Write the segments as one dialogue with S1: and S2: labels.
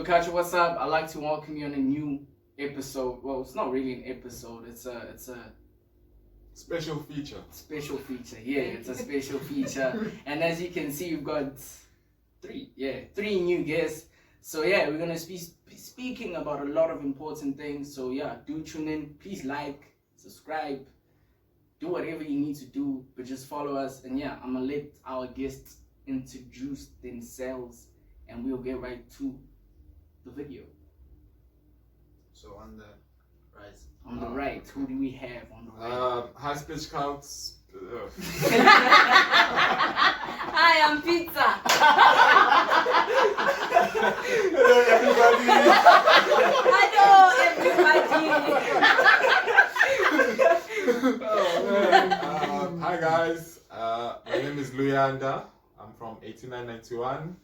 S1: SpitKultur, what's up? I'd like to welcome you on a new episode. Well, it's not really an episode. It's a
S2: special feature.
S1: Special feature. Yeah, it's a special feature. And as you can see, we've got three new guests. So yeah, we're gonna be speaking about a lot of important things. So yeah, do tune in. Please like, subscribe, do whatever you need to do, but just follow us. And yeah, I'm gonna let our guests introduce themselves, and we'll get right to the video.
S3: So on the right.
S1: On the right, who do we have on the right?
S2: Hi, SpitKultur.
S4: Hi, I'm Pizza.
S2: Hello, everybody.
S4: Hello, everybody.
S2: Hi, guys. My name is Luyanda. I'm from 80nine90one.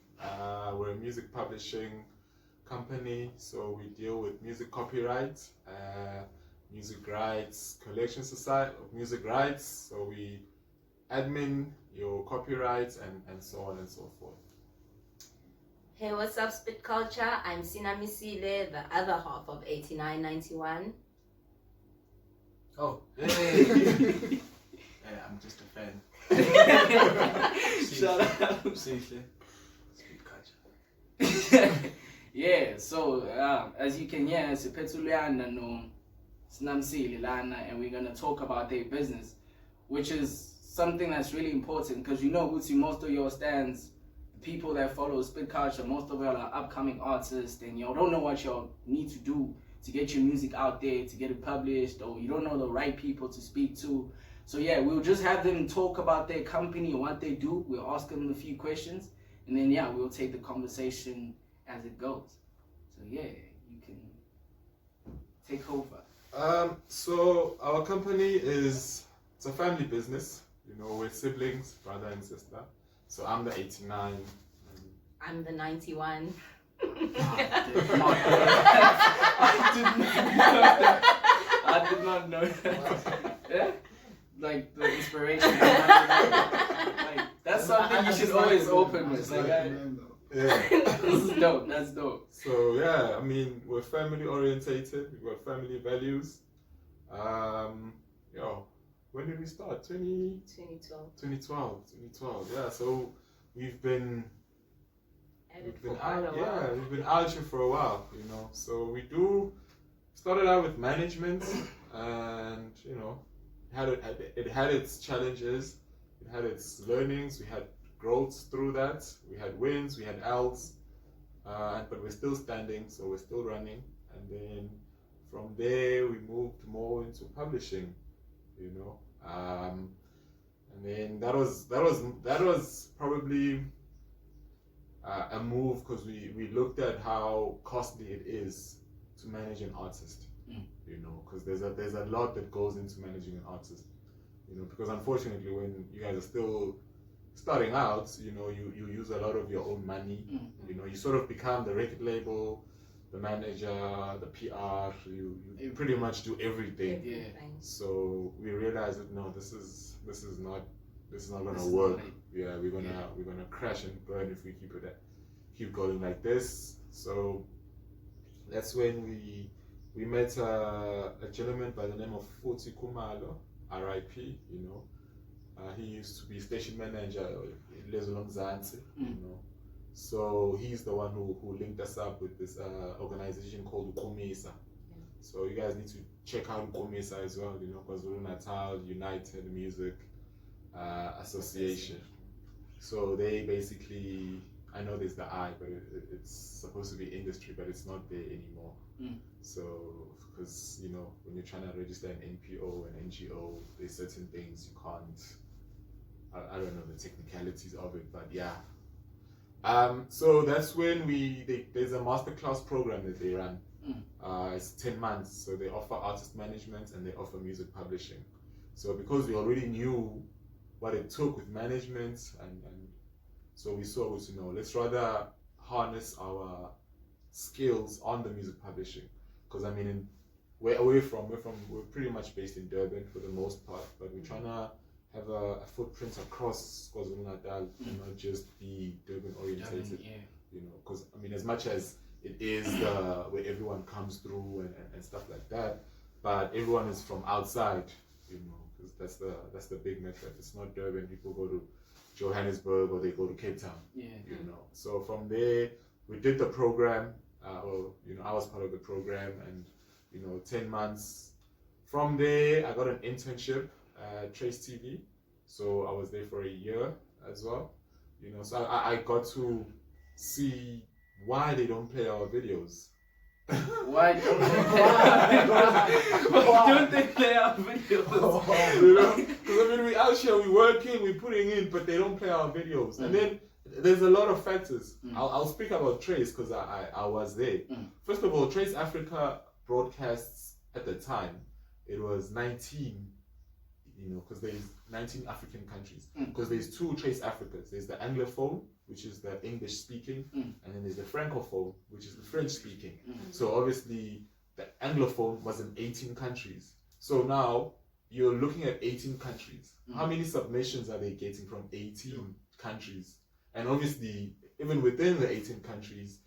S2: We're a music publishing company, so we deal with music copyright, music rights, collection society of music rights. So we admin your copyrights and so on and so forth.
S4: Hey, what's up, SpitKultur? I'm Sihle, the other half of 80nine91.
S3: Oh, hey. Yeah, I'm just a fan.
S1: Shout out.
S3: Sihle. SpitKultur.
S1: Yeah, so as you can hear, SpitKultur no Sihle lana, and we're gonna talk about their business, which is something that's really important because you know, Gucci, most of your stands, the people that follow SpitKultur, most of y'all are upcoming artists, and y'all don't know what y'all need to do to get your music out there, to get it published, or you don't know the right people to speak to. So yeah, we'll just have them talk about their company and what they do. We'll ask them a few questions, and then yeah, we'll take the conversation as it goes. So yeah, you can take over.
S2: So our company it's a family business. You know, we're siblings, brother and sister. So I'm the 89.
S4: I'm the 91.
S1: I did not know that. Yeah? Like the inspiration. Like, that's something you should always open with. Like,
S2: Yeah.
S1: this is dope. That's dope.
S2: So yeah, I mean, we're family orientated. We've got family values. When did we start?
S4: 2012.
S2: 2012. Yeah. So we've been
S4: We've
S2: been out here for a while. You know. So we started out with management, and you know, it had its challenges. It had its learnings. We had growths through that. We had wins, we had L's, but we're still standing, so we're still running. And then from there, we moved more into publishing, you know. And then that was probably a move because we looked at how costly it is to manage an artist, you know, because there's a lot that goes into managing an artist, you know, because unfortunately when you guys are still starting out, you know, you use a lot of your own money. You know, you sort of become the record label, the manager, the PR. You pretty much do everything.
S1: Yeah.
S2: So we realized that no, this is not gonna work. Yeah, we're gonna crash and burn if we keep going like this. So that's when we met a gentleman by the name of Futhi Kumalo, R.I.P. You know. He used to be station manager in Lezolomzansi, you know. So he's the one who linked us up with this organization called Ukomisa. So you guys need to check out Ukomisa as well, you know, because KwaZulu-Natal United Music Association. So they basically, I know there's the I, but it's supposed to be industry, but it's not there anymore. So, because, you know, when you're trying to register an NPO and NGO, there's certain things you can't, I don't know the technicalities of it, but yeah. So that's when there's a masterclass program that they run. It's 10 months, so they offer artist management and they offer music publishing. So because we already knew what it took with management, and so we saw was, you know, let's rather harness our skills on the music publishing, because I mean, we're pretty much based in Durban for the most part, but we're trying to have a footprint across KwaZulu-Natal and not just be Durban orientated.
S1: Yeah.
S2: You know, because I mean, as much as it is where everyone comes through and stuff like that. But everyone is from outside, you know, because that's the big metro. It's not Durban. People go to Johannesburg or they go to Cape Town.
S1: Yeah.
S2: You know. So from there, we did the program. Or you know, I was part of the program, and you know, 10 months. From there, I got an internship at Trace TV. So I was there for a year as well. You know, so I got to see why they don't play our videos.
S1: Why don't they play Why don't they play our videos?
S2: You know, because I mean, we out here, we working, we putting in, but they don't play our videos. And then there's a lot of factors. I'll speak about Trace because I was there. First of all, Trace Africa broadcasts at the time, it was 19, you know, because there's 19 African countries. Because there's two Trace Africas. There's the Anglophone, which is the English speaking, and then there's the Francophone, which is the French speaking. So obviously the Anglophone was in 18 countries. So now you're looking at 18 countries. How many submissions are they getting from 18 countries? And obviously, even within the 18 countries,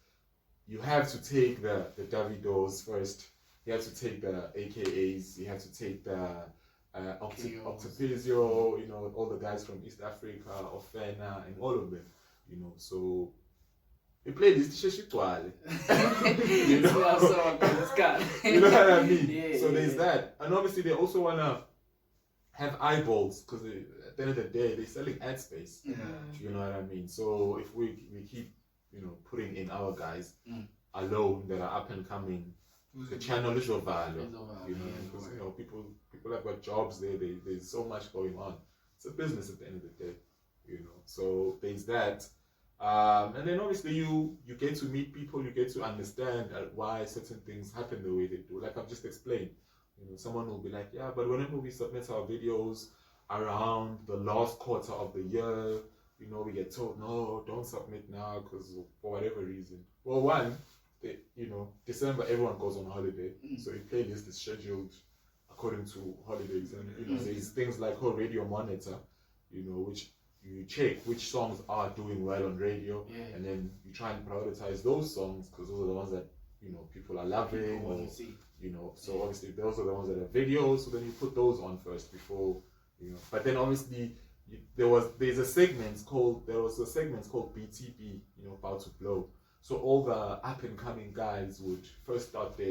S2: you have to take the Davidos first. You have to take the AKAs. You have to take the Octopizio, you know, all the guys from East Africa, Ofena, and all of them. You know, so we played this sheshitwale. You know what I mean?
S1: Yeah,
S2: so there's that. And obviously they also wanna have eyeballs because at the end of the day they're selling ad space. You know what I mean? So if we keep, you know, putting in our guys alone that are up and coming, the channel is of value. You know, because you know people have got jobs there. There's so much going on. It's a business at the end of the day. You know, so there's that. And then obviously you get to meet people, you get to understand why certain things happen the way they do. Like I've just explained, you know, someone will be like, yeah, but whenever we submit our videos around the last quarter of the year, you know, we get told, no, don't submit now because for whatever reason. Well, one, you know, December everyone goes on holiday, so your playlist is scheduled according to holidays, and you know, there's things like radio monitor, you know, which you check which songs are doing well on radio, and then you try and prioritize those songs because those are the ones that, you know, people are loving, or you know, so obviously those are the ones that are videos, so then you put those on first before, you know. But then obviously there was a segment called BTB, you know, about to blow. So all the up and coming guys would first start there,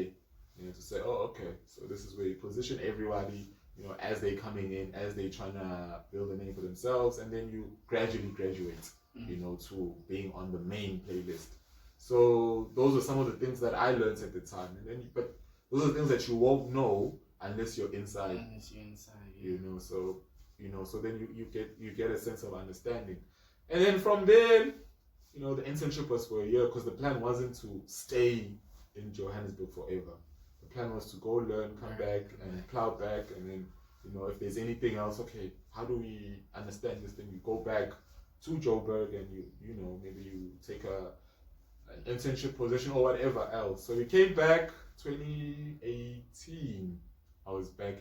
S2: you know, to say, oh, okay, so this is where you position everybody, you know, as they coming in, as they trying to build a name for themselves, and then you gradually graduate, you know, to being on the main playlist. So those are some of the things that I learned at the time, and then but those are things that you won't know unless you're inside. You know, so you know, so then you get a sense of understanding, and then from there, you know, the internship was for a year because the plan wasn't to stay in Johannesburg forever. The plan was to go learn, come back, and plow back, and then, you know, if there's anything else, okay, how do we understand this thing? You go back to Joburg and you know, maybe you take an internship position or whatever else. So we came back 2018. I was back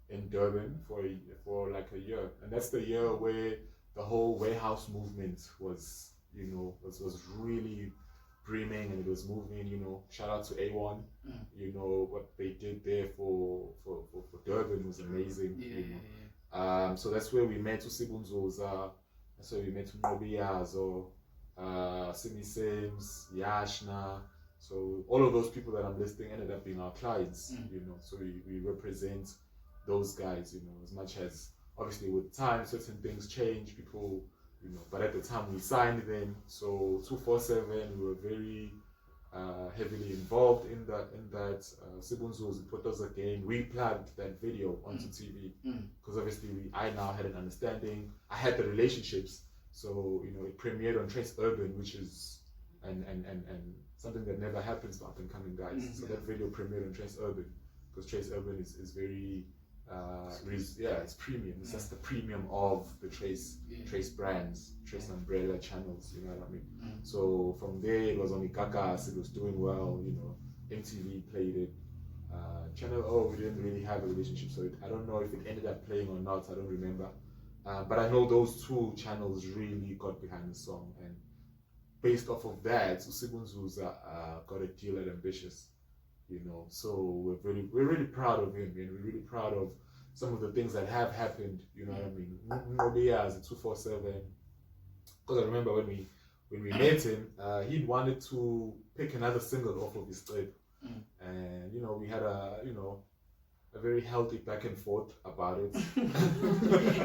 S2: in Durban for like a year, and that's the year where the whole warehouse movement was, you know, was really brimming and it was moving. You know, shout out to A1. You know what they did there for Durban was amazing. So that's where we met Usibunzoza. That's where we met Mnqobi, Simi Sims, Yash. So all of those people that I'm listing ended up being our clients. You know, so we represent those guys. You know, as much as obviously with time certain things change, people, you know, but at the time we signed them, so 247 we were very heavily involved in that. Sibunzo's put us again, we plugged that video onto TV because obviously I now had an understanding, I had the relationships, so you know, it premiered on Trace Urban, which is and something that never happens to up and coming guys. So that video premiered on Trace Urban because Trace Urban is very it's premium. It's just the premium of the Trace brands, Trace umbrella channels. You know what I mean? So from there, it was on Ikakas. It was doing well. You know, MTV played it. Channel O, we didn't really have a relationship, so I don't know if it ended up playing or not. I don't remember. But I know those two channels really got behind the song, and based off of that, Usibunzuza got a deal at Ambitious, you know. So we're really proud of him, and we're really proud of some of the things that have happened. You know what I mean? Mnqobi as a 247. Because I remember when we met him, he'd wanted to pick another single off of his tape, and you know we had a very healthy back and forth about it.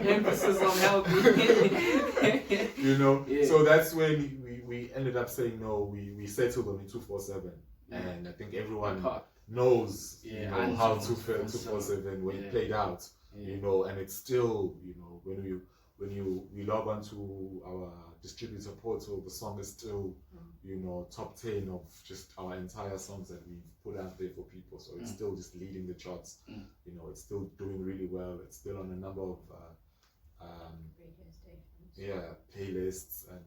S1: Emphasis on healthy.
S2: You know,
S1: Yeah.
S2: so that's when we ended up saying no. We settled on the 247, and I think everyone knows how 247 when it played out. You know, and it's still, you know, when we log on to our distributor portal, the song is still, you know, top 10 of just our entire songs that we put out there for people. So it's still just leading the charts. You know, it's still doing really well. It's still on a number of
S4: Radio stations.
S2: playlists and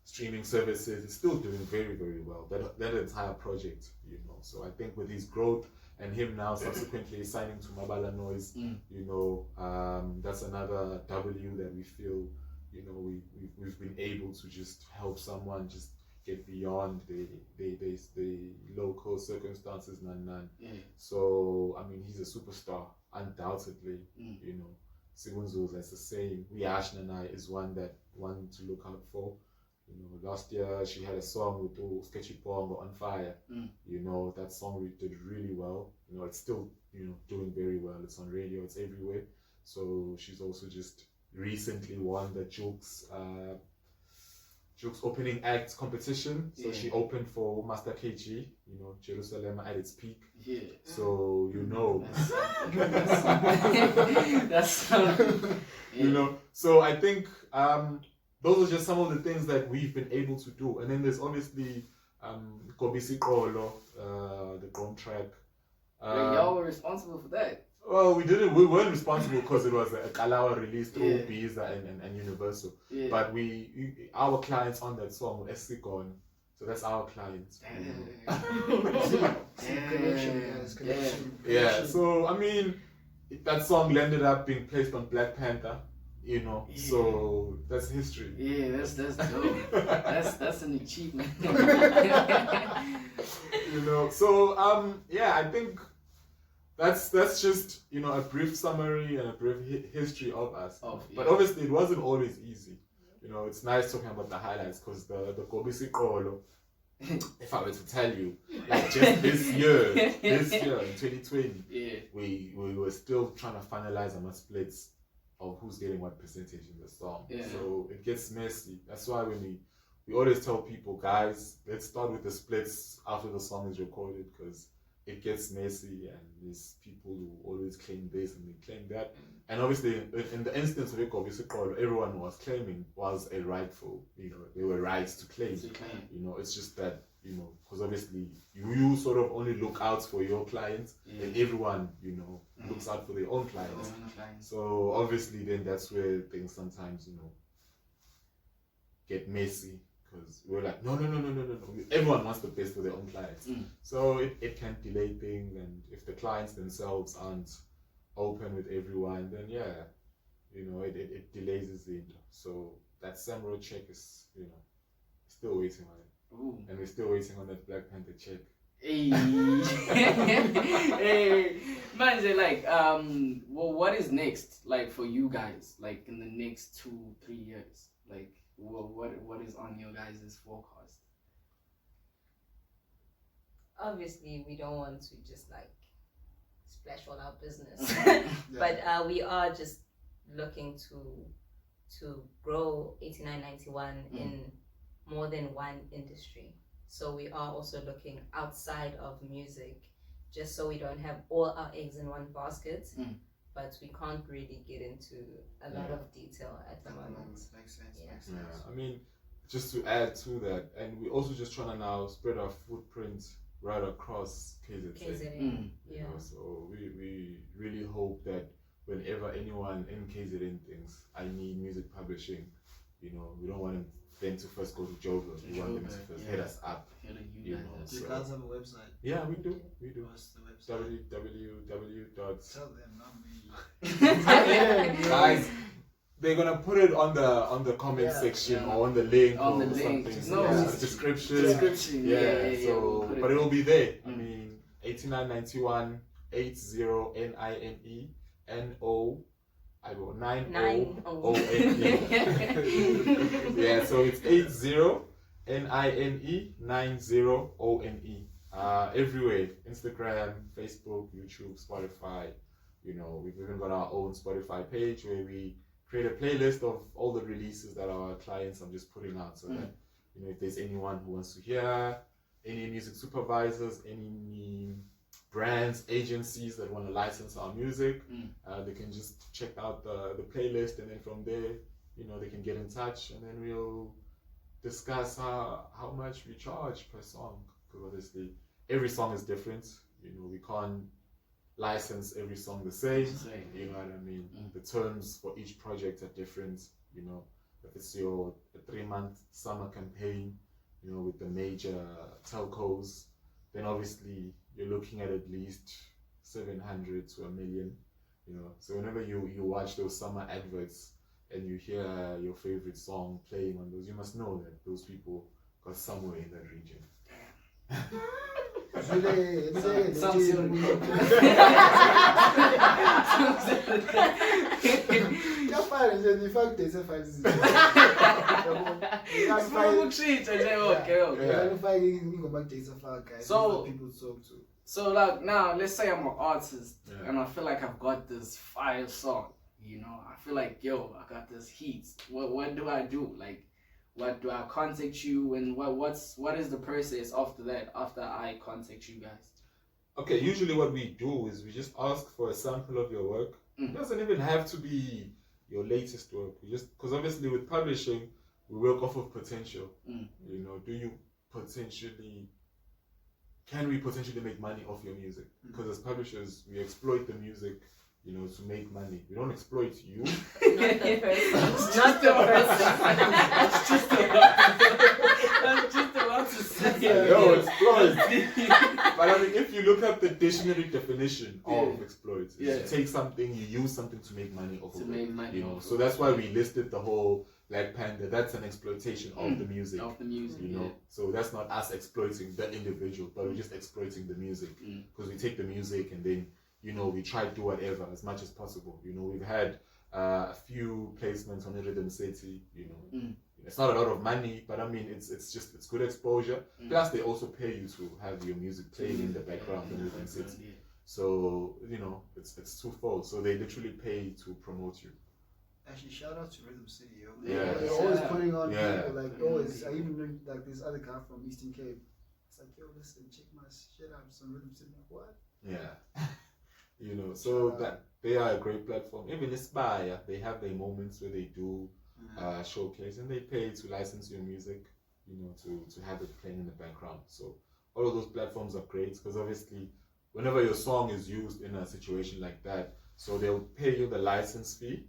S2: streaming services. It's still doing very, very well. That entire project, you know. So I think with his growth and him now subsequently signing to Mabala Noise, you know, that's another W that we feel, you know, we've been able to just help someone just get beyond the local circumstances. So I mean, he's a superstar, undoubtedly. You know, Sigunzuza, that's the same. Yash is one to look out for. You know, last year she had a song with Sketchy Pongo on Fire. You know, that song did really well. You know, it's still, you know, doing very well. It's on radio, it's everywhere. So she's also just recently won the Jokes opening act competition. So she opened for Master KG, you know, Jerusalem at its peak. Yeah. So you know.
S1: That's
S2: you know. So I think those are just some of the things that we've been able to do. And then there's obviously Sihle, the drum track.
S1: Y'all were responsible for that.
S2: Well, we weren't responsible because it was a Kalawa release through Biza and Universal. Yeah. But our clients on that song were Connection. So that's our clients. Yeah. So I mean, that song ended up being placed on Black Panther. You know, so that's history.
S1: Yeah, that's dope. that's an achievement.
S2: You know, so I think that's just, you know, a brief summary and a brief history of us. But obviously it wasn't always easy. You know, it's nice talking about the highlights because the Sihle, if I were to tell you, like just this year in 2020, we were still trying to finalize our splits of who's getting what percentage in the song. So it gets messy. That's why when we always tell people, guys, let's start with the splits after the song is recorded, because it gets messy and there's people who always claim this and they claim that. And obviously in the instance of Sihle, everyone was claiming was a rightful, you know, they were rights to claim. You know, it's just that, you know, because obviously you sort of only look out for your clients, and everyone, you know, looks out for their own clients. So obviously then that's where things sometimes, you know, get messy, because we're like, no. Everyone wants the best for their own clients. So it can delay things, and if the clients themselves aren't open with everyone, then you know, it delays it. So that Samro check is, you know, still waiting on it. Ooh. And we're still waiting on that Black Panther check.
S1: Hey, man, like, well, what is next, like, for you guys, like, in the next 2-3 years? Like, what is on your guys' forecast?
S4: Obviously, we don't want to just, like, splash all our business. But we are just looking to grow 80nine91 in more than one industry. So we are also looking outside of music, just so we don't have all our eggs in one basket. But we can't really get into a lot of detail at the moment.
S3: Makes sense.
S2: I mean, just to add to that, and we're also just trying to now spread our footprint right across KZN. You know, so we really hope that whenever anyone in KZN thinks, I need music publishing, you know, we don't want them to first go to Joburg. We want them to first hit us up. You know,
S3: do you guys have a website?
S2: Yeah, we do.
S3: What's the website?
S2: www.
S3: Tell them, not me.
S2: Guys, they're gonna put it on the comment section or on the link
S1: On
S2: or
S1: the link.
S2: something.
S1: No,
S2: yeah, description.
S1: Yeah.
S2: So,
S1: We'll
S2: but it will be there. I
S1: Mm.
S2: mean, 80nine91 80nine90 I go 90ONE. Yeah, so it's 80nine90ONE. Everywhere, Instagram, Facebook, YouTube, Spotify. You know, we've even got our own Spotify page where we create a playlist of all the releases that our clients are just putting out. So that, you know, if there's anyone who wants to hear, any music supervisors, any brands, agencies that want to license our music, they can just check out the playlist, and then from there, you know, they can get in touch, and then we'll discuss how much we charge per song, because obviously every song is different. You know, we can't license every song the same. You know what I mean? The terms for each project are different. You know, if it's your 3-month summer campaign, you know, with the major telcos, then obviously you're looking at least 700 to $1 million. You know, so whenever you watch those summer adverts and you hear your favorite song playing on those, you must know that those people got somewhere in that region.
S1: So like now, let's say I'm an artist and I feel like I've got this fire song. You know, I feel like, yo, I got this heat. What do I do? Like, what do I contact you, and what is the process after that, after I contact you guys?
S2: Okay, usually what we do is we just ask for a sample of your work. It doesn't even have to be your latest work. We just, because obviously with publishing, we work off of potential. You know, can we potentially make money off your music? Because as publishers, we exploit the music, you know, to make money. We don't exploit you.
S4: Not the person. Not the person.
S1: That's just about to say.
S2: No, exploit. But I mean, if you look up the dictionary definition of exploit, you take something, you use something to make money off of it.
S1: Make money,
S2: you know. So that's why we listed the whole Black Panther. That's an exploitation of the music.
S1: Of the music,
S2: you know. So that's not us exploiting the individual, but we're just exploiting the music, because we take the music and then, you know, we try to do whatever as much as possible. You know, we've had a few placements on Rhythm City. You know, it's not a lot of money, but I mean, it's good exposure. Plus, they also pay you to have your music playing in the background on Rhythm City. So you know, it's twofold. So they literally pay to promote you.
S5: Actually, shout out to Rhythm City, yo.
S2: Yeah.
S5: They're always putting on people, like always. I even know like this other guy from Eastern Cape. It's like, yo, listen, check my shit out. Some Rhythm City. Like, what?
S2: Yeah. You know, so that they are a great platform. Even Aspire, they have their moments where they do showcase, and they pay to license your music, you know, to have it playing in the background. So all of those platforms are great, because obviously whenever your song is used in a situation like that, so they'll pay you the license fee,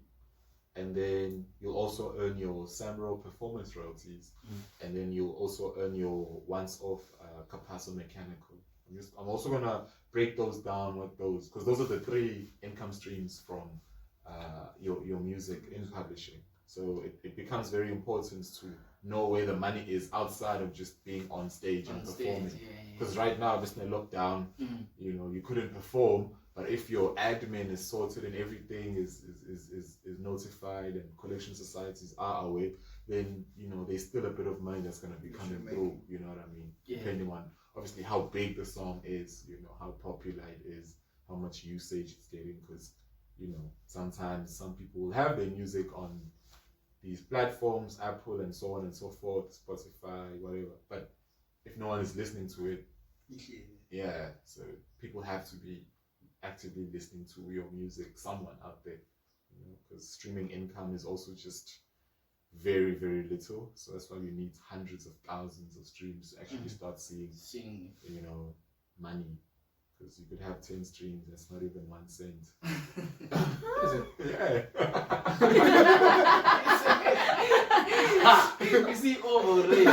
S2: and then you'll also earn your Samro performance royalties, and then you'll also earn your once-off Capasso mechanical. I'm also gonna break those down with those, because those are the 3 income streams from your music in publishing. So it becomes very important to know where the money is outside of just being on stage and performing. Because right now, just in a lockdown, you know, you couldn't perform. But if your admin is sorted and everything is notified and collection societies are aware, then, you know, there's still a bit of money that's gonna be coming through. You know what I mean? Depending on obviously how big the song is, you know, how popular it is, how much usage it's getting, because, you know, sometimes some people will have their music on these platforms, Apple and so on and so forth, Spotify, whatever, but if no one is listening to it, so people have to be actively listening to your music, someone out there, you know, because streaming income is also just very, very little. So that's why you need hundreds of thousands of streams to actually start seeing, you know, money. Because you could have 10 streams, that's not even 1 cent. Yeah.
S1: You see, already.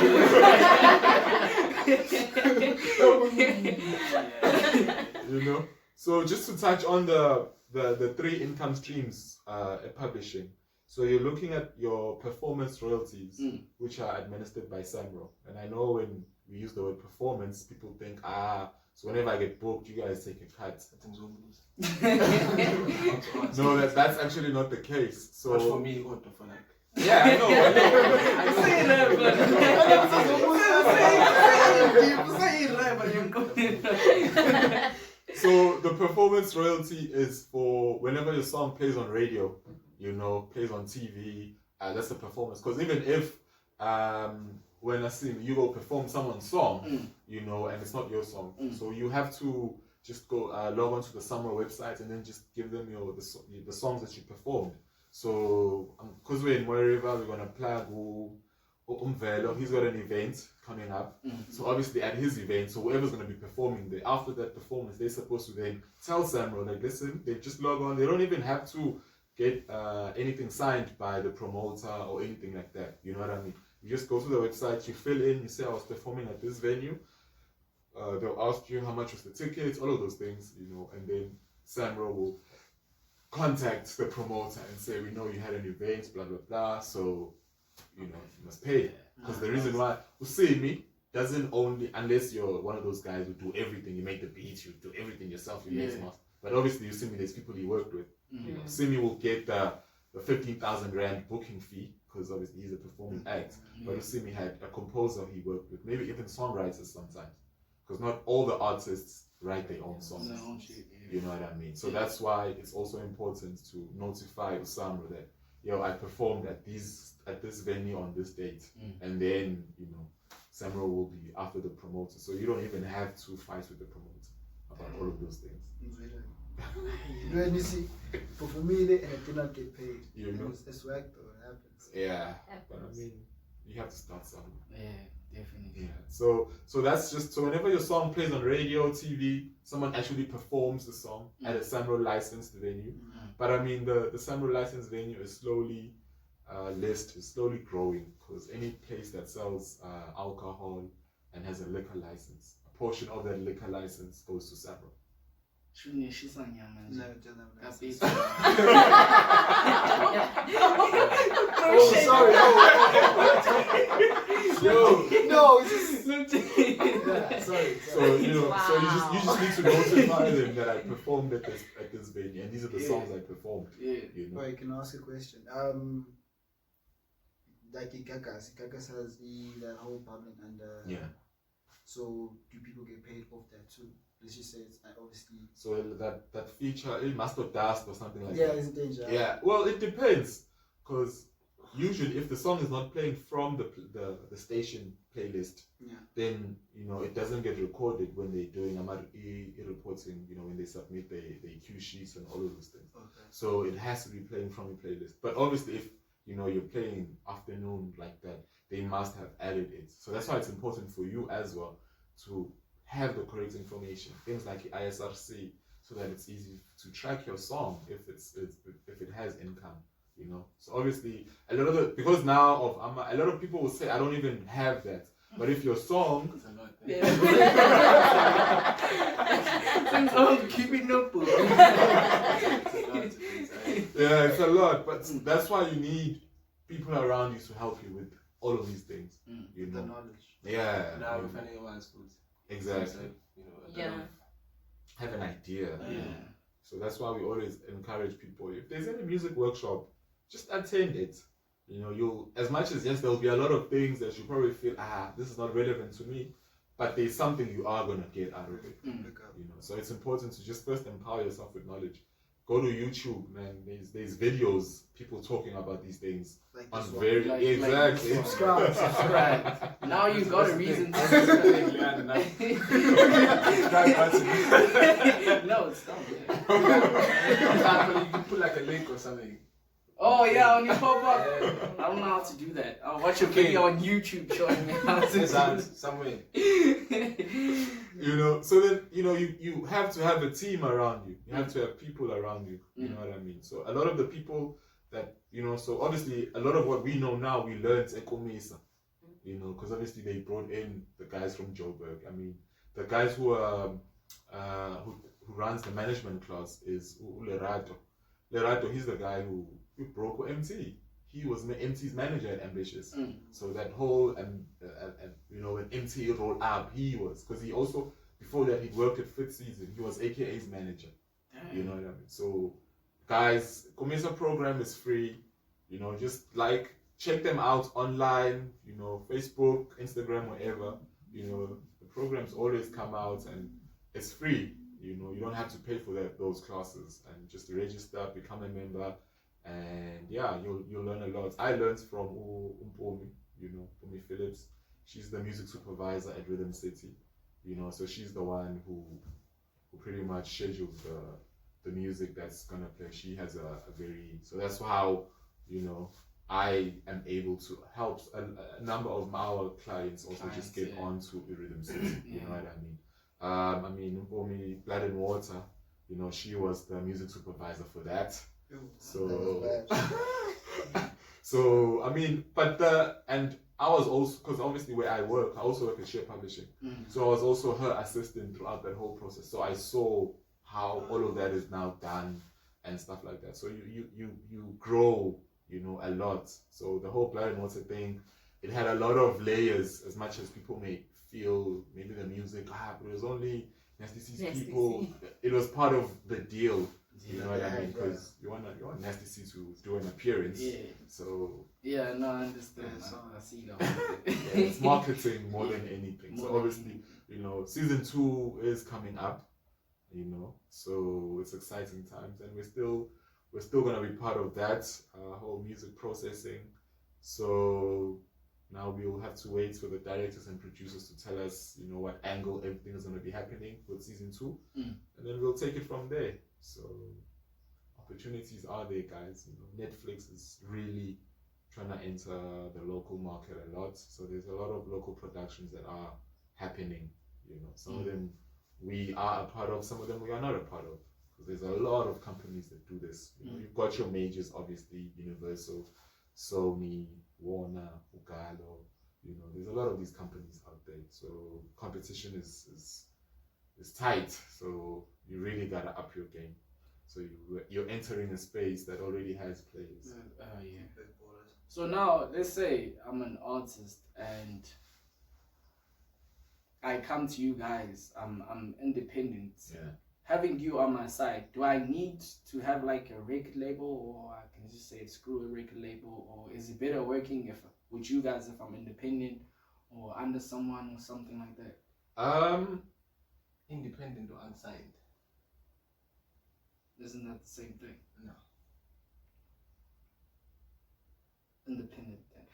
S2: You know? So just to touch on the 3 income streams at publishing. So you're looking at your performance royalties,
S1: Mm.
S2: which are administered by Samro. And I know when we use the word performance, people think, so whenever I get booked, you guys take a cut. No, that's actually not the case. So
S3: But for me, what the fuck?
S2: yeah, I know. So the performance royalty is for whenever your song plays on radio, plays on TV. That's the performance. Because even if when I see you go perform someone's song, and it's not your song, so you have to just go log on to the Summer website and then just give them the songs that you performed. So because we're in River, we're gonna plug Umvelo. He's got an event coming up. So obviously at his event, so whoever's gonna be performing there, after that performance, they're supposed to then tell Samro, like, listen, they just log on. They don't even have to get anything signed by the promoter or anything like that. You know what I mean? You just go to the website, you fill in, you say I was performing at this venue. They'll ask you how much was the tickets, all of those things, and then Samro will contact the promoter and say, we know you had an event, blah blah blah, so you must pay. Because the reason why Usemi doesn't only, unless you're one of those guys who do everything, you make the beats, you do everything yourself, you make master. But obviously Usemi, there's people he worked with. Usemi will get the 15,000 rand booking fee because obviously he's a performing act. But Usemi had a composer he worked with, maybe even songwriters sometimes, because not all the artists write their own songs. You know what I mean? So that's why it's also important to notify Usama that, I performed at this venue on this date, and then Samro will be after the promoter. So you don't even have to fight with the promoter about all of those things.
S5: And you see, for me, and I did not get paid. It's whack though, it happens.
S2: Yeah, but I mean, you have to start somewhere.
S1: Yeah, definitely.
S2: Yeah. So that's just, so whenever your song plays on radio, TV, someone actually performs the song at a Samro licensed venue. But I mean, the Samro licensed venue is slowly is slowly growing, because any place that sells alcohol and has a liquor license, a portion of that liquor license goes to Samro.
S5: Oh, sorry. No, sorry.
S2: So so you just need to notify them that I performed at this venue, and these are the songs I performed.
S5: Wait, can I ask a question? Like in Kakas has the whole public and so do people get paid off that too? Let's just say it's obviously. So
S2: that feature, it must have dust or something like that.
S5: Yeah, it's danger.
S2: Yeah, well, it depends, because usually if the song is not playing from the station playlist, then it doesn't get recorded when they're doing reporting. When they submit the cue sheets and all of those things.
S5: Okay.
S2: So it has to be playing from the playlist. But obviously, if you're playing afternoon like that, they must have added it. So that's why it's important for you as well to have the correct information, things like ISRC, so that it's easy to track your song if it has income. So obviously because now a lot of people will say, I don't even have that. But if your song,
S1: keeping up.
S2: Yeah, it's a lot, but that's why you need people around you to help you with all of these things.
S5: The knowledge.
S2: Yeah.
S3: Now we're finding one's food.
S2: Exactly. Have an idea.
S1: Yeah.
S2: So that's why we always encourage people, if there's any music workshop, just attend it. You'll, as much as there'll be a lot of things that you probably feel, this is not relevant to me, but there's something you are gonna get out of it. So it's important to just first empower yourself with knowledge. Go to YouTube, man. There's videos, people talking about these things
S5: Like
S2: on
S5: this one.
S2: exactly.
S1: Subscribe. Now you got a reason to
S3: Subscribe button.
S1: No, it's not.
S3: You can put like a link or something.
S1: Oh yeah, on your pop-up. I don't know how to do that. I'll watch a video on YouTube showing me how to do it.
S3: Somewhere.
S2: So then, you have to have a team around you. You have to have people around you. You know what I mean? So a lot of the people that, so obviously a lot of what we know now, we learned at Komisa. Because obviously they brought in the guys from Joburg. I mean, the guys who runs the management class is Lerato. Lerato, he's the guy who broke with MT. He was MT's manager at Ambitious. So that whole, when MT rolled up, he was, because he also, before that, he worked at Fifth Season. He was AKA's manager. Damn. You know what I mean? So, guys, Komisa program is free. Just check them out online, Facebook, Instagram, whatever. The programs always come out and it's free. You don't have to pay for those classes, and just register, become a member, and yeah, you'll learn a lot. I learned from Mnqobi, Umi Phillips. She's the music supervisor at Rhythm City, so she's the one who pretty much schedules the music that's gonna play. She has so that's how I am able to help a number of our clients also just get onto Rhythm City. You know what I mean? Mnqobi, Blood and Water, she was the music supervisor for that. And I was also, because obviously where I work at Share Publishing. So I was also her assistant throughout that whole process. So I saw how all of that is now done and stuff like that. So you grow, a lot. So the whole Blood and Water thing, it had a lot of layers, as much as people may feel maybe the music, but it was only Nasty C's people. It was part of the deal. You know what I mean? Because you want Nasty C to do an appearance. Yeah. So. Yeah, no, I understand. I see that. It's marketing more than anything. So obviously, season 2 is coming up. So it's exciting times, and we're still gonna be part of that whole music processing. So now we will have to wait for the directors and producers to tell us, what angle everything is gonna be happening with season 2, and then we'll take it from there. So opportunities are there, guys. Netflix is really trying to enter the local market a lot. So there's a lot of local productions that are happening. Some of them we are a part of, some of them we are not a part of. Because there's a lot of companies that do this. You've got your majors, obviously, Universal, Sony, Warner, Ugalo. There's a lot of these companies out there. So competition is tight. So you really gotta up your game. So you're entering a space that already has players.
S1: So now let's say I'm an artist and I come to you guys. I'm independent. Yeah. Having you on my side, do I need to have like a record label, or I can just say screw a record label, or is it better working with you guys if I'm independent or under someone or something like that?
S3: Independent or unsigned.
S1: Isn't that the same thing?
S3: No.
S1: Independent then.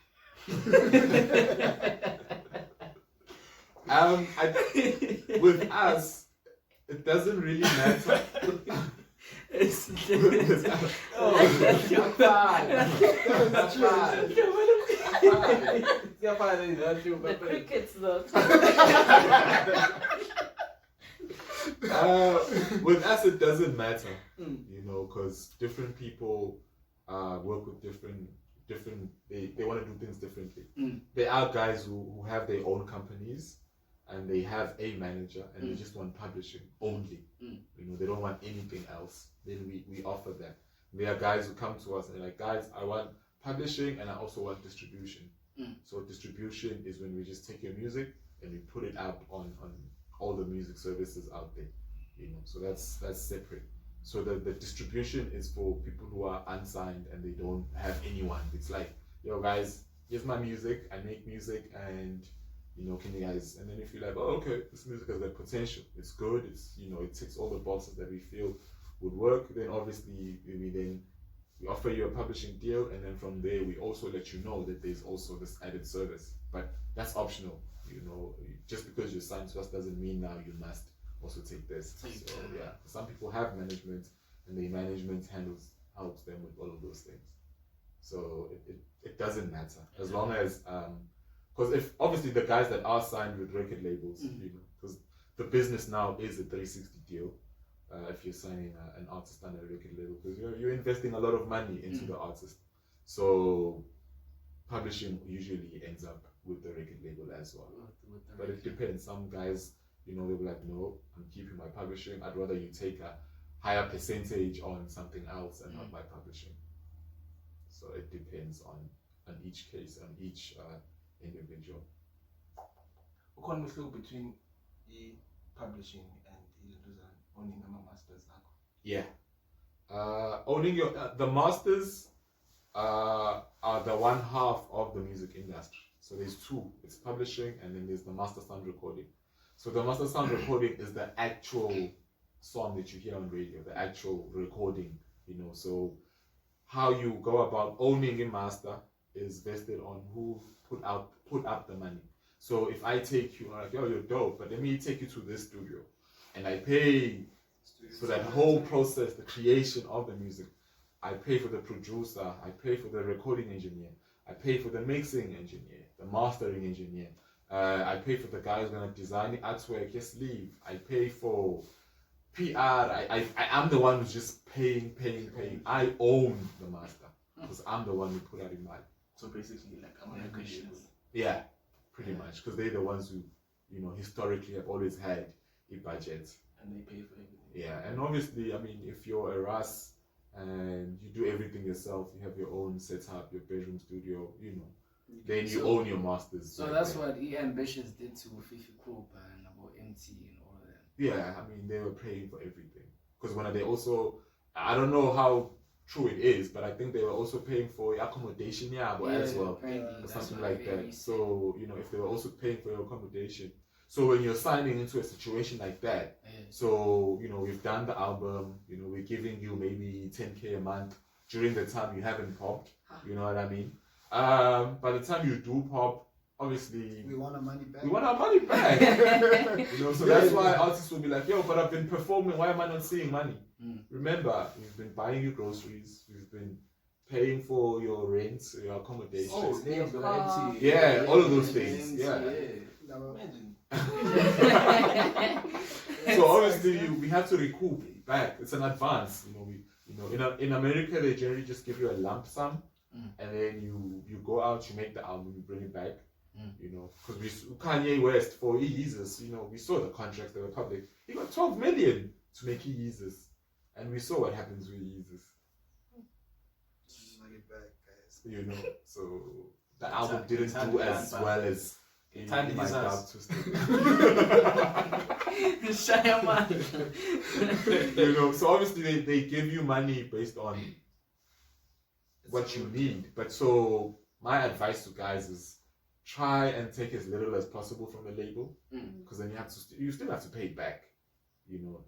S2: With us, it doesn't really matter.
S4: The crickets though.
S2: With us, it doesn't matter, because different people work with different. They want to do things differently. There are guys who have their own companies, and they have a manager, and they just want publishing only. They don't want anything else. Then we offer that. There are guys who come to us and they're like, guys, I want publishing and I also want distribution. So distribution is when we just take your music and we put it up on all the music services out there. So that's separate. So the distribution is for people who are unsigned and they don't have anyone. It's like, yo guys, here's my music, I make music, and can you guys, and then if you're like, oh okay, this music has got potential, it's good, it's it ticks all the boxes that we feel would work, then obviously we offer you a publishing deal, and then from there we also let you know that there's also this added service, but that's optional. Just because you're signed to us doesn't mean now you must also take this. So yeah, some people have management, and the management helps them with all of those things. So it doesn't matter as long as because if obviously the guys that are signed with record labels, because the business now is a 360 deal. If you're signing an artist on a record label, because you're investing a lot of money into the artist, so publishing usually ends up with the record label as well. But it depends. Some guys, they'll be like, no, I'm keeping my publishing. I'd rather you take a higher percentage on something else and not my publishing. So it depends on each case, on each individual.
S3: What kind of between the publishing and owning a masters?
S2: Yeah. Owning the masters are the one half of the music industry. So there's two. It's publishing and then there's the master sound recording. So the master sound recording is the actual song that you hear on radio, the actual recording, So how you go about owning a master is vested on who put up the money. So if I take you, like, oh, you're dope, but let me take you to this studio and I pay for that whole process, the creation of the music. I pay for the producer, I pay for the recording engineer, I pay for the mixing engineer, the mastering engineer. I pay for the guy who's gonna design the artwork, yes, leave. I pay for PR. I am the one who's just paying. I own the master because I'm the one who put out in mind.
S3: So basically, like I'm on a question.
S2: Yeah, pretty much, because they're the ones who, historically have always had a budget.
S3: And they pay for everything.
S2: Yeah, and obviously, I mean, if you're a Ras and you do everything yourself, you have your own setup, your bedroom studio, then you own your masters.
S1: So that's what Ambitious did to SpitKultur and about MT and all of that.
S2: Yeah, I mean, they were paying for everything. Because when they also, I don't know how true it is, but I think they were also paying for accommodation as well. Or something like that. So, if they were also paying for your accommodation. So when you're signing into a situation like that, so, we've done the album, we're giving you maybe 10K a month during the time you haven't popped, you know what I mean? By the time you do pop, obviously
S5: we want our money back.
S2: So that's why artists will be like, yo, but I've been performing, why am I not seeing money? Remember, we've been buying you groceries, we've been paying for your rent, your accommodation.
S3: Oh, names were empty.
S2: Yeah, all of those things. Yeah.
S3: Imagine.
S2: So obviously we have to recoup it back. It's an advance. In America they generally just give you a lump sum, and then you go out, you make the album, you bring it back. Because Kanye West for Yeezus, we saw the contracts that were public. He got 12 million to make Yeezus, and we saw what happens with Yeezus.
S5: Money back, guys.
S2: So the album didn't do as well as.
S3: Time
S2: my
S3: is
S2: doubt
S3: us.
S2: to stick. So obviously they give you money based on what you need. But so my advice to guys is try and take as little as possible from the label, because then you still have to pay it back.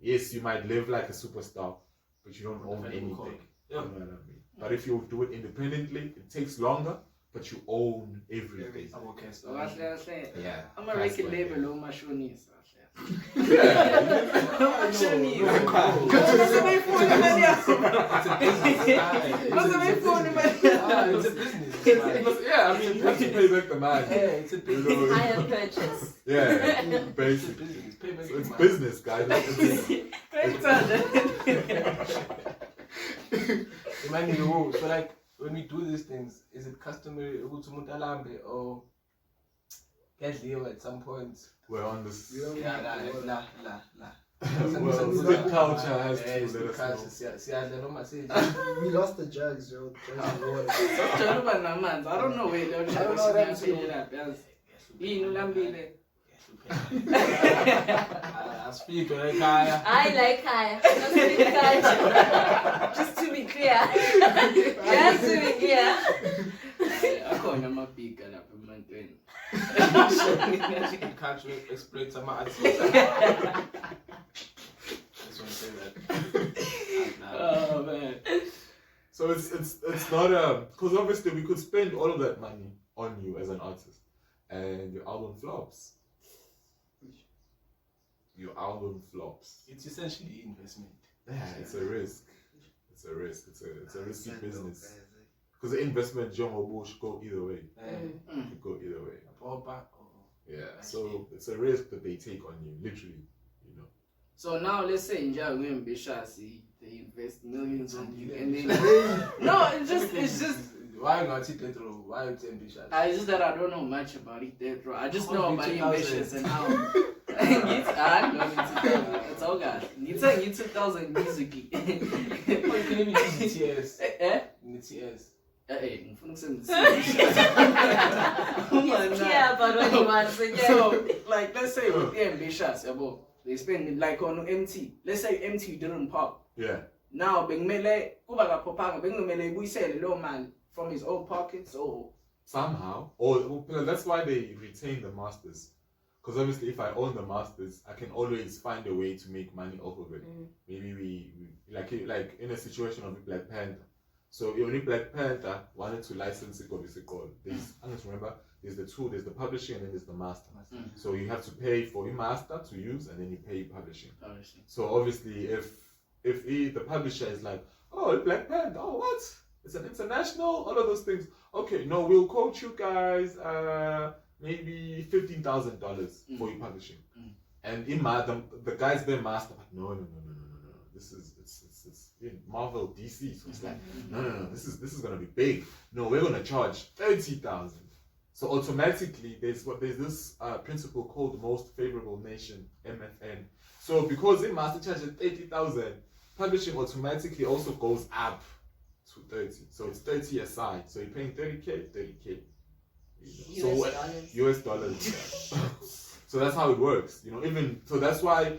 S2: Yes, you might live like a superstar, but you don't own anything. You know what I mean? But if you do it independently, it takes longer. But you own everything.
S1: Yeah. I'm a record label on my shownies.
S3: It's a business.
S2: Yeah, I mean, you have to pay back the man.
S3: Yeah, it's a business.
S4: Hire purchase.
S2: Yeah, basically. It's business, guys.
S3: So like, when we do these things, is it customary or at some point?
S2: We're on this.
S3: La.
S2: Well, SpitKultur has to let us know.
S5: We lost the jugs, yo.
S1: I don't know where they're trying to
S3: I speak like Kaya.
S4: I like Kaya. Just to be clear. Just to be clear.
S1: I call him a big gun up in my twin.
S3: You can't explain some artists. I just want to say that.
S1: Oh man.
S2: So it's not because obviously we could spend all of that money on you as an artist, and your album flops. Your album flops.
S3: It's essentially investment.
S2: Yeah, it's a risk. It's a risky business. Because the investment, John or Bush, go either way. It could go either way. Yeah, so it's a risk that they take on you, literally.
S1: So now let's say in Gambushe, they invest millions on you, and then no, it's just.
S3: Why not it retro? Why it's ambitious?
S1: It's just that I don't know much about it, retro. I just know about Ambitious and how. It's all guys. You 2000 musically.
S3: You can even choose TS. Nitty.
S1: Hey,
S4: He's clear about what he wants.
S1: So, like, let's say with the ambitious, they spend like on MT. Let's say MT didn't pop.
S2: Yeah.
S1: Now, Bing Mele, Kubaga Popanga, Bing Mele, we say the low man from his own pockets, or
S2: somehow, or that's why they retain the masters. Because obviously, if I own the masters, I can always find a way to make money off of it. Maybe we like in a situation of Black Panther. So if Black Panther wanted to license it, obviously, I just remember there's the two, there's the publishing and then there's the master. So you have to pay for your master to use, and then you pay publishing. So obviously, if the publisher is like, oh, Black Panther, oh what? It's an international, all of those things. Okay, no, we'll quote you guys maybe $15,000 for your publishing. And in the guys their master, like, no. This is it's in Marvel DC, so it's like no. This is gonna be big. No, we're gonna charge 30,000. So automatically there's this principle called most favorable nation, MFN. So because in master charges 30,000, publishing automatically also goes up to 30. So it's 30 aside. So you're paying 30k. US dollars. So that's how it works. Even so that's why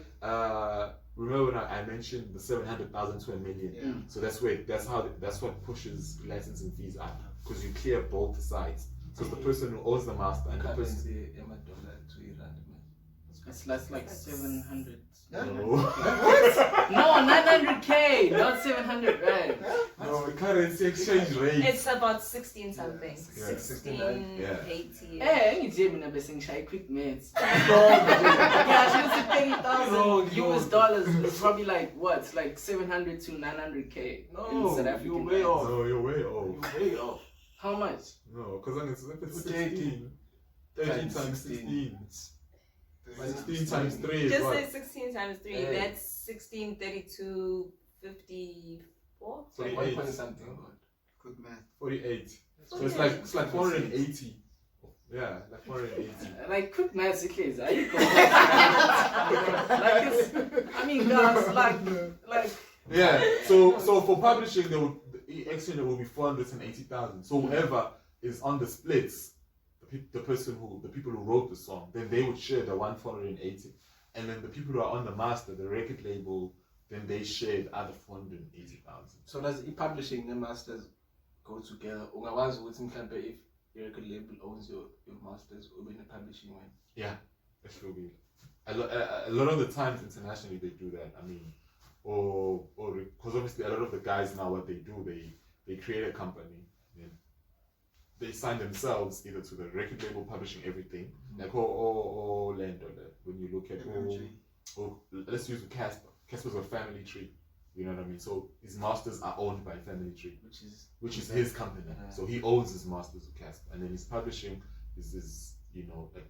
S2: remember when I mentioned the 700,000 to $1 million.
S5: Yeah.
S2: So that's what pushes licensing fees up, because you clear both sides. Because the person who owns the master and the person.
S1: That's like 700.
S2: No.
S1: No, 900k, not 700, right?
S2: No, currency exchange rate.
S4: It's about 16 something.
S2: Yeah.
S4: 16,
S2: Yeah.
S4: 80.
S1: Hey, I need to say shy quick mates. Yeah, she was 30,000 US dollars. It's probably like what? It's like 700 to 900k.
S3: No,
S1: in South African
S3: you're way
S1: rands.
S3: off.
S2: No, you're way off.
S3: You're way off.
S1: How much?
S2: No, because if it's
S3: 13.
S2: 13 times 16. 16 times 3 is
S4: Just
S2: what?
S4: say 16 times 3.
S3: Yeah.
S4: That's 16, 32, 54.
S3: So 1 point something.
S5: Good math.
S2: 48. So
S4: Okay.
S2: it's like 480. Yeah, like 480.
S1: Like quick maths, it is. Are you like it's, I mean, guys, like.
S2: Yeah. So for publishing, there will be 480,000. So whoever is on the splits, the people who wrote the song, then they would share the 480, and then the people who are on the master, the record label, then they share the other 480,000.
S3: So does e-publishing and masters go together? Ungakwazi ukuthi mhlambe if your record label owns your masters or in the publishing one?
S2: Yeah, it should be. A lot of the times internationally they do that. I mean, or because obviously a lot of the guys now, what they do, they create a company. They sign themselves either to the record label publishing everything, like or land on that. When you look at let's use Casper. Casper's a family tree. You know what I mean? So his masters are owned by Family Tree, which is his company. So he owns his masters of Casper, and then his publishing is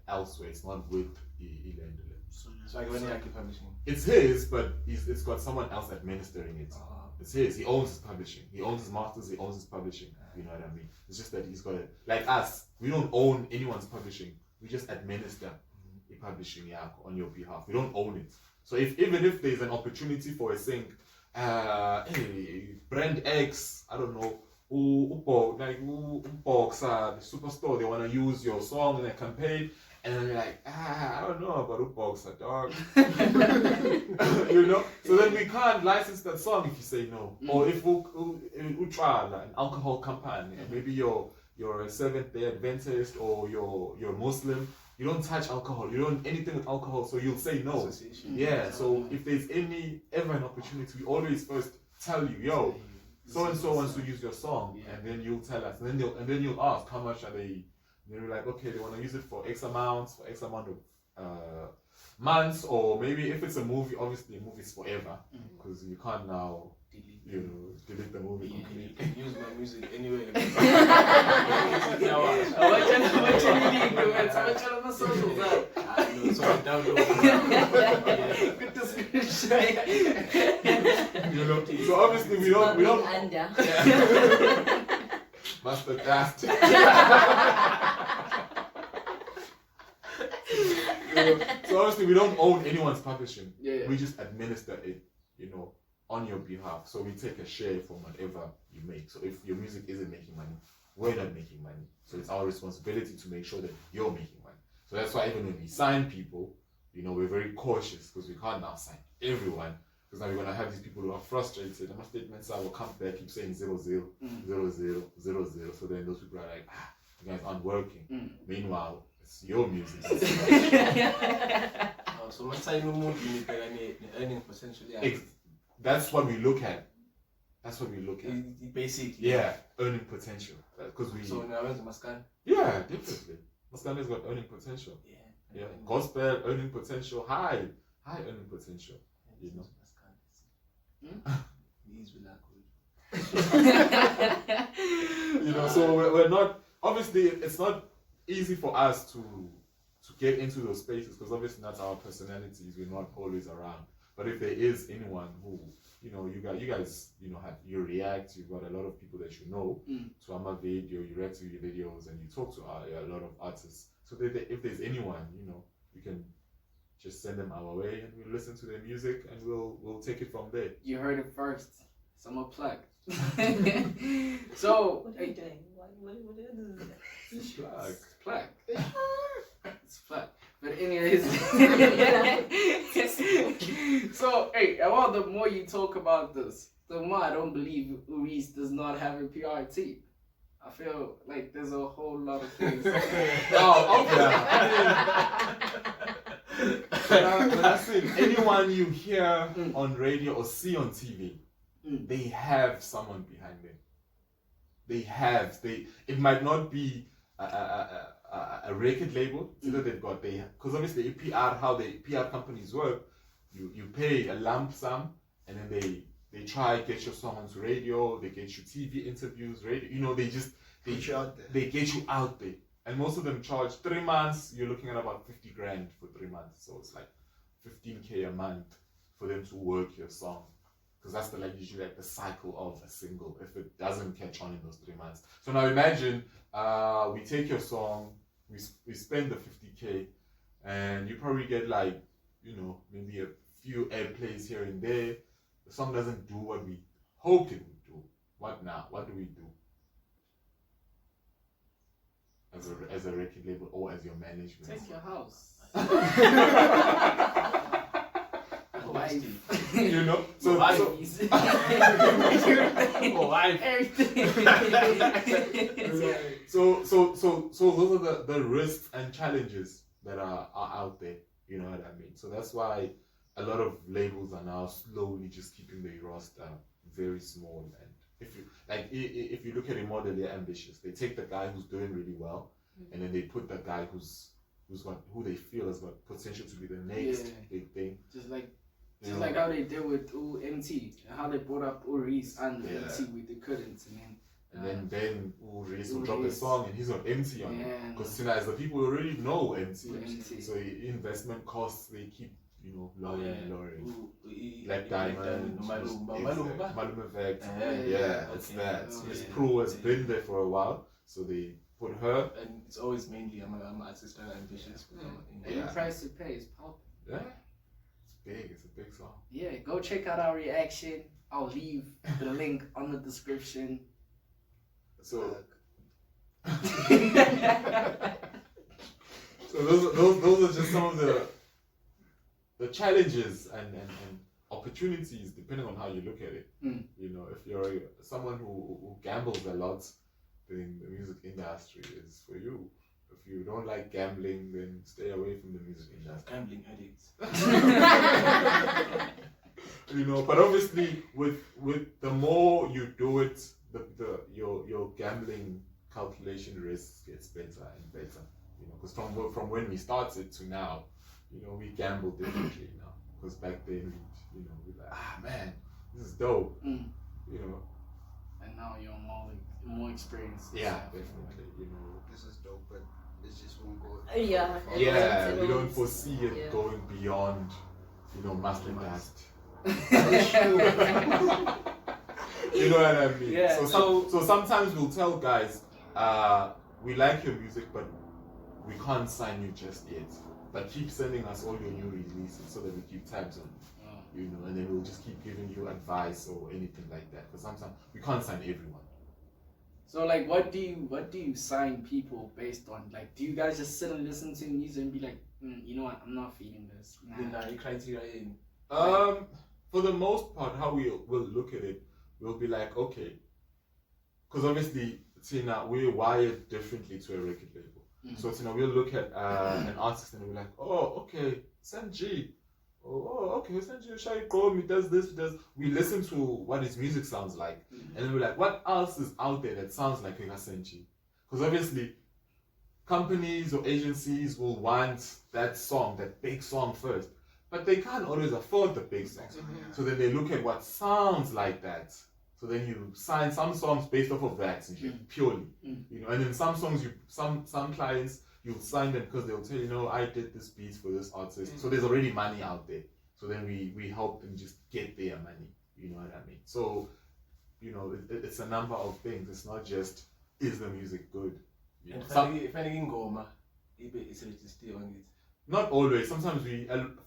S2: elsewhere. It's not with Eland.
S3: So like when you like publishing,
S2: it's his, but it's got someone else administering it. It's his. He owns his publishing. He owns his masters. He owns his publishing. You know what I mean? It's just that he's got it. Like us, we don't own anyone's publishing. We just administer the publishing on your behalf. We don't own it. So even if there's an opportunity for a thing, hey, brand X, I don't know, Boxer, the superstore, they want to use your song in a campaign, and then you're like, I don't know about Boxer, dog. So then we can't license that song if you say no. Or if we try an alcohol company, and maybe you're a Seventh-day Adventist or you're Muslim, you don't touch alcohol, you don't anything with alcohol, so you'll say no. Yeah, so if there's ever an opportunity, we always first tell you, yo, so and so wants to use your song, and then you'll tell us, and then you'll ask how much are they. And then we're like, okay, they want to use it for X amount of months, or maybe if it's a movie, obviously a movie's forever, because you can't now delete the movie completely.
S3: you can use my music anywhere. So I download.
S1: Good description.
S2: So obviously we don't
S4: under.
S2: master cast. So obviously we don't own anyone's publishing.
S1: Yeah.
S2: We just administer it, on your behalf. So we take a share from whatever you make. So if your music isn't making money, we're not making money. So it's our responsibility to make sure that you're making money. So that's why even when we sign people, you know, we're very cautious because we can't now sign everyone. Because now we're going to have these people who are frustrated. And my statements will come back, keep saying 0, 0, 0, 0, 0, 0. So then those people are like, you guys aren't working. Meanwhile, it's your music.
S3: So much sign earning potential.
S2: That's what we look at. That's what we look at.
S3: Basically.
S2: Yeah, earning potential. Because we.
S3: So now where's the Mascan?
S2: Yeah, definitely. Mascan has got earning potential.
S3: Yeah.
S2: Yeah. Gospel earning potential, high earning potential. You know. You know, so we're not. Obviously, it's not easy for us to get into those spaces because obviously that's our personalities. We're not always around. But if there is anyone who, you know, you guys, you know, you react. You've got a lot of people that you know to our video. You react to your videos and you talk to a lot of artists. So if there's anyone, you know, you can just send them our way and we'll listen to their music and we'll take it from there.
S1: You heard it first. Some plug. So
S4: what are you doing? What is it?
S2: It's plug.
S1: Plug. It's plug. But anyways, so hey, well, the more you talk about this, the more I don't believe Reese does not have a PR team. I feel like there's a whole lot of things.
S2: But I said, anyone you hear on radio or see on TV, they have someone behind them. It might not be a record label. It's either because obviously how the PR companies work, you pay a lump sum and then they try get your song onto radio, they get you TV interviews, radio. You know, they get you out there. They get you out there. And most of them charge 3 months, you're looking at about 50 grand for 3 months. So it's like 15K a month for them to work your song. Because that's usually like the cycle of a single if it doesn't catch on in those 3 months. So now imagine we take your song, we spend the 50K, and you probably get like, you know, maybe a few airplays here and there. The song doesn't do what we hoped it would do. What now? What do we do? As a record label or as your management?
S1: Take your house.
S2: You know, so those are the risks and challenges that are out there. You know what I mean? So that's why a lot of labels are now slowly just keeping their roster very small. And if you look at a model, they're ambitious. They take the guy who's doing really well, and then they put the guy who they feel has got potential to be the next big thing.
S1: Just like how they did with MT, how they brought up Reese and MT with they couldn't,
S2: and then Reese will drop a song and he's on MT on it. Because tonight the people already know MT. So investment costs they keep, you know, lowering. Black Diamond, Malum Effect. It's that. Miss Pro has been there for a while, so they put her.
S3: And it's always mainly I'm artist and ambitious.
S1: And the price to pay is popping.
S2: Yeah. It's a big song.
S1: Yeah, go check out our reaction. I'll leave the link on the description.
S2: So, those are just some of the challenges and opportunities depending on how you look at it. You know, if you're someone who gambles a lot, then the music industry is for you. If you don't like gambling, then stay away from the music industry.
S3: Gambling addicts.
S2: You know, but obviously, with the more you do it, your gambling calculation risk gets better and better. You know, because from when we started to now, you know, we gamble differently now. Because back then, we're like, man, this is dope. You know.
S1: And now you're more experienced.
S2: Yeah, definitely. You know,
S5: this is dope, but it just won't go.
S2: Yeah, we don't foresee it going beyond, you know, master dust. You know what I mean?
S1: Yeah.
S2: So sometimes we'll tell guys, we like your music, but we can't sign you just yet. but keep sending us all your new releases so that we keep tabs on it, you know, and then we'll just keep giving you advice or anything like that. Because sometimes we can't sign everyone.
S1: So like, what do you sign people based on? Like, do you guys just sit and listen to music and be like, you know what, I'm not feeling this.
S2: For the most part, how we will look at it, we'll be like, okay, because obviously, Tina, we're wired differently to a record label. So Tina, we'll look at an artist and we're like, oh, okay, Sanji. Oh, okay, Sanji Shai Komi does this, we listen to what his music sounds like. And then we're like, what else is out there that sounds like Sanji? Because obviously, companies or agencies will want that song, that big song first. But they can't always afford the big songs. So then they look at what sounds like that. So then you sign some songs based off of that, purely. You know, and then some songs, some clients, you'll sign them because they'll tell you, no, I did this beat for this artist. So there's already money out there. So then we help them just get their money. You know what I mean? So, you know, it's a number of things. It's not just, is the music good? You know, not always. Sometimes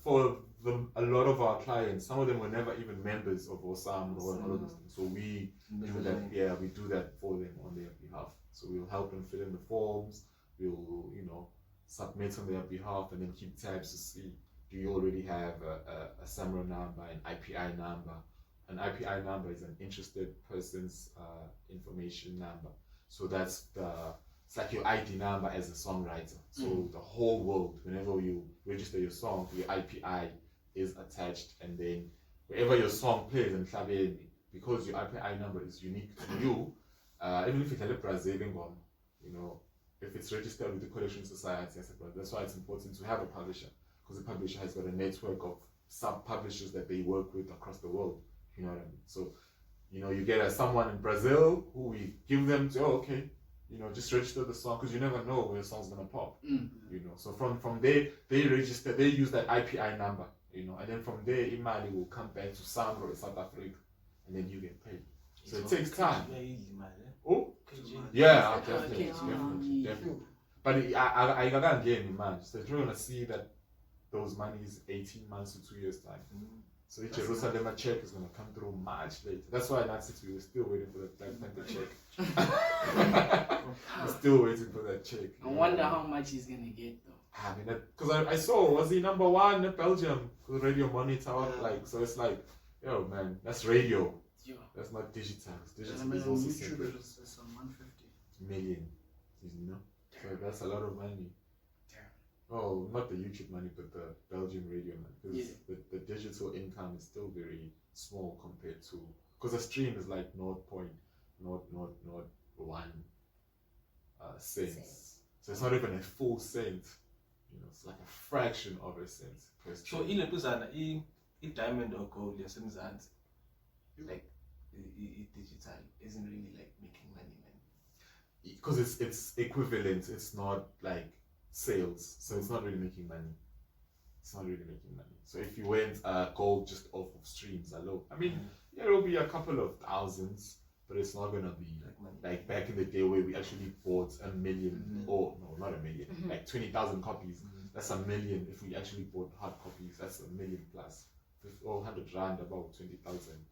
S2: for a lot of our clients, some of them were never even members of Boojam or all of those things. So we do that. Yeah, we do that for them on their behalf. So we'll help them fill in the forms. We'll, you know, submit on their behalf and then keep tabs to see, do you already have a SAMRO number, an IPI number? An IPI number is an interested person's information number. So it's like your ID number as a songwriter. So the whole world, whenever you register your song, your IPI is attached, and then wherever your song plays in Mnqobi, because your IPI number is unique to you, even if it's a Brazilian one, you know, if it's registered with the Collection Society, that's why it's important to have a publisher, because the publisher has got a network of sub-publishers that they work with across the world. You know what I mean? So, you know, you get someone in Brazil who we give them to, okay, you know, just register the song, because you never know when the song's gonna pop. You know, so from there they register, they use that IPI number, you know, and then from there Imali will come back to SAMRO in South Africa, and then you get paid. So it takes time. Oh, yeah, definitely. But I can't get any money. So you're gonna see that those money is 18 months to 2 years time. So the Jerusalem check is gonna come through much later. That's why last 6 weeks we're still waiting for that Black Panther check. We're still waiting for that check.
S1: I wonder how much he's gonna get though.
S2: I mean, because I saw, was he number 1 in Belgium? Because Radio Monitor, like, so it's like, yo man, that's radio.
S1: Yeah.
S2: That's not digital. Digital
S5: I mean,
S2: is also
S5: YouTube
S2: separate.
S5: it's 150
S2: million, you know. So that's a lot of money.
S1: Damn.
S2: Oh, not the YouTube money, but the Belgian radio money. Because the digital income is still very small compared to, because the stream is like 0.001 cents. So it's not even a full cent. You know, it's like a fraction of a cent per stream.
S3: So in a diamond or gold, yes, like digital isn't really like making money, man.
S2: Because it's equivalent. It's not like sales, so it's not really making money. It's not really making money. So if you went gold just off of streams alone, I mean, yeah, it'll be a couple of thousands, but it's not gonna be like back in the day where we actually bought 1 million, or no, not 1 million, like 20,000 copies. That's 1 million. If we actually bought hard copies, that's 1 million plus. Or 100 rand, about 20,000.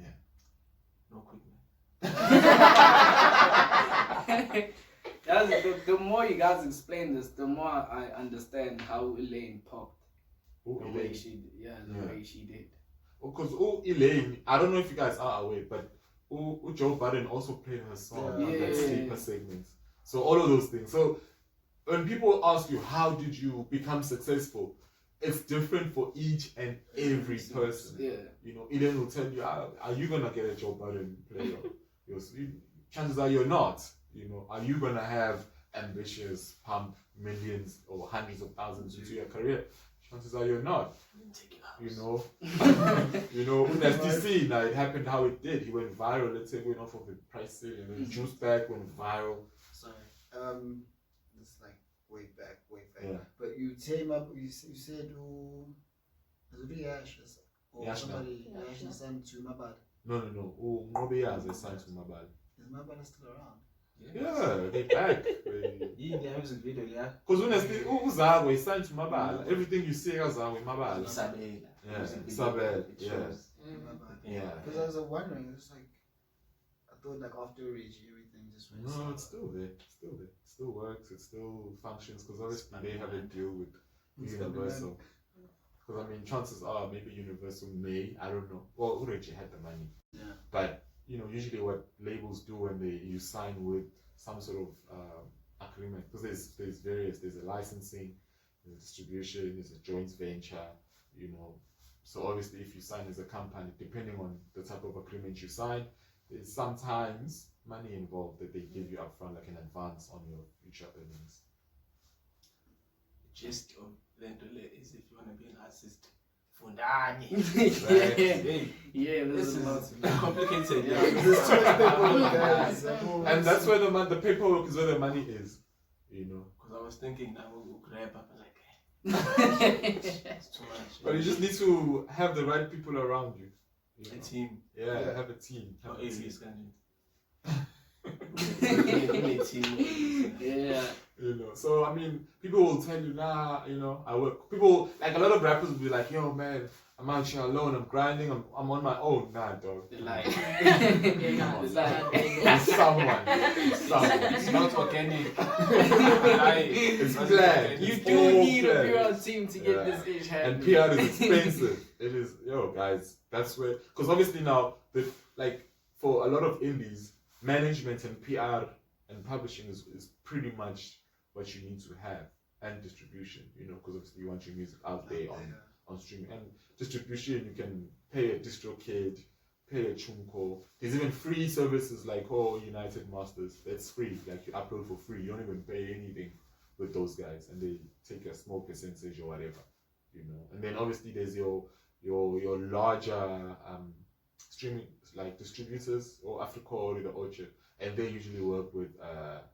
S2: Yeah.
S3: No quick, man.
S1: Guys, the more you guys explain this, the more I understand how Elaine popped. The way she did.
S2: Because Elaine, I don't know if you guys are aware, but Joe Budden also played her song on that sleeper segment. So all of those things. So when people ask you, how did you become successful? It's different for each and every person.
S1: Yeah.
S2: You know, Elaine will tell you, are you gonna get a Joe Budden player? Chances are you're not. You know, are you gonna have ambitious, pump millions or hundreds of thousands into your career? Chances are you're not. You know, SDC, now it happened how it did. He went viral. Let's say going off of the price sale, and then Juice Bag went viral.
S5: Sorry, it's like way back.
S2: Yeah.
S5: But you came up. You said, was it Yash or
S2: Yash
S5: somebody? Yash signed to Mabad.
S2: No. Mnqobi has signed to Mabad.
S5: Is Mabad still around?
S2: Yeah, they back. Because Uzagwe is signed to Mabala. Everything you say is Mabala. Yeah, Isabel. Yeah.
S5: Because I was wondering, it's like, I thought like after Reggie, everything just went.
S2: No, it's still there. It's still there. It still works. It still functions. Because obviously they have a deal with Universal. Because I mean, chances are maybe Universal may, I don't know. Well, Reggie had the money.
S5: Yeah.
S2: But usually what labels do when you sign with some sort of agreement, because there's various. There's a licensing, there's a distribution, there's a joint venture. So obviously, if you sign as a company, depending on the type of agreement you sign, there's sometimes money involved that they give you upfront, like an advance on your future earnings.
S3: Gist of Lentole is if you want to be an artist.
S1: Yeah,
S3: this is complicated.
S5: There's too many people, guys.
S2: And that's where the paperwork is where the money is.
S3: Because I was thinking that we'll grab up and
S1: It's
S3: too much.
S2: But you just need to have the right people around you.
S3: A team.
S2: Yeah, have a team. Have a team.
S1: Yeah.
S2: So I mean, people will tell you, nah, I work. People, like a lot of rappers will be like, yo, man, I'm out here alone, I'm grinding, I'm on my own. Nah, dog.
S1: They're like,
S2: It's someone.
S3: It's not organic.
S2: It's planned.
S1: you
S2: It's
S1: do
S2: all
S1: need a
S2: planned.
S1: PR team to get this ish
S2: And
S1: happening.
S2: PR is expensive. It is, guys, that's where, because obviously now, for a lot of indies, management and PR and publishing is pretty much what you need to have, and distribution, because obviously you want your music out there on streaming. And distribution, you can pay a DistroKid, pay a Chunko. There's even free services like United Masters. That's free. Like you upload for free. You don't even pay anything with those guys, and they take a small percentage or whatever, And then obviously there's your larger streaming like distributors or Africa or the Orchard, and they usually work with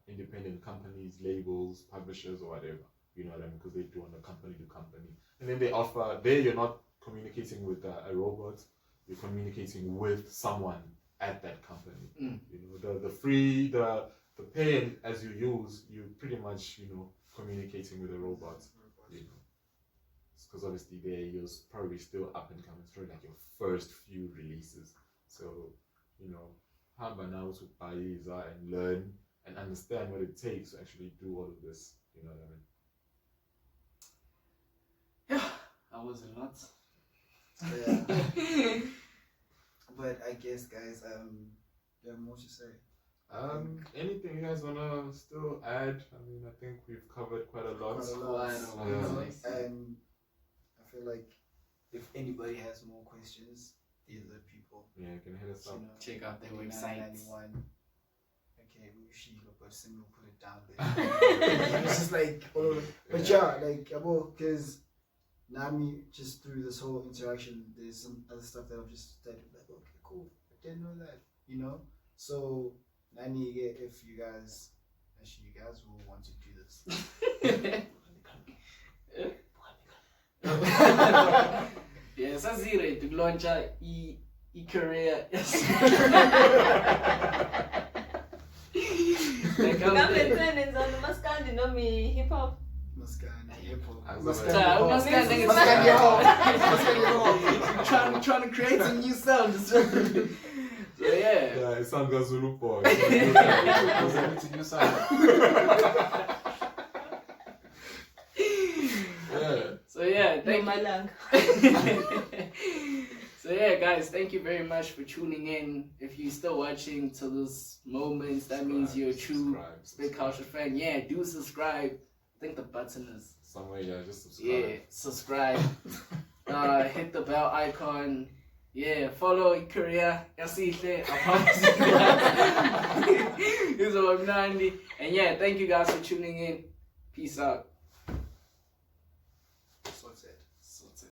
S2: independent companies, labels, publishers, or whatever. You know what I mean? Because they do on a company to company, and then they offer. There, you're not communicating with a robot. You're communicating with someone at that company. The free, the pay as you use, you pretty much communicating with a robot. Because obviously you're probably still up and coming. It's probably like your first few releases. So hamba now to buy and learn and understand what it takes to actually do all of this. You know what I mean?
S1: Yeah, that was a lot.
S5: Yeah. But I guess, guys, you have more to say.
S2: Anything you guys wanna still add? I mean, I think we've covered quite a lot.
S5: And I feel like if anybody has more questions, these are the people.
S2: Yeah, you can hit us up.
S1: Check out their website.
S5: 80nine91. Okay, we usually but Sim will put it down there. It's just like, but yeah, like, because Nami, just through this whole interaction, there's some other stuff that I've just started like, okay, cool, I didn't know that, So, Nani, if you guys will want to do this.
S1: Yeah, sazire to launch a career.
S4: Hip hop.
S1: Trying to create a new sound. So yeah,
S2: it sounds like Zulu boy.
S1: So yeah, So yeah, guys, thank you very much for tuning in. If you're still watching to this moment, that means you're a true SpitKultur fan. Yeah, do subscribe. I think the button is
S2: somewhere. Yeah, just subscribe.
S1: Yeah, subscribe. Hit the bell icon. Yeah, follow Korea. Sihle. I promise you. This is Nitty. And yeah, thank you guys for tuning in. Peace out.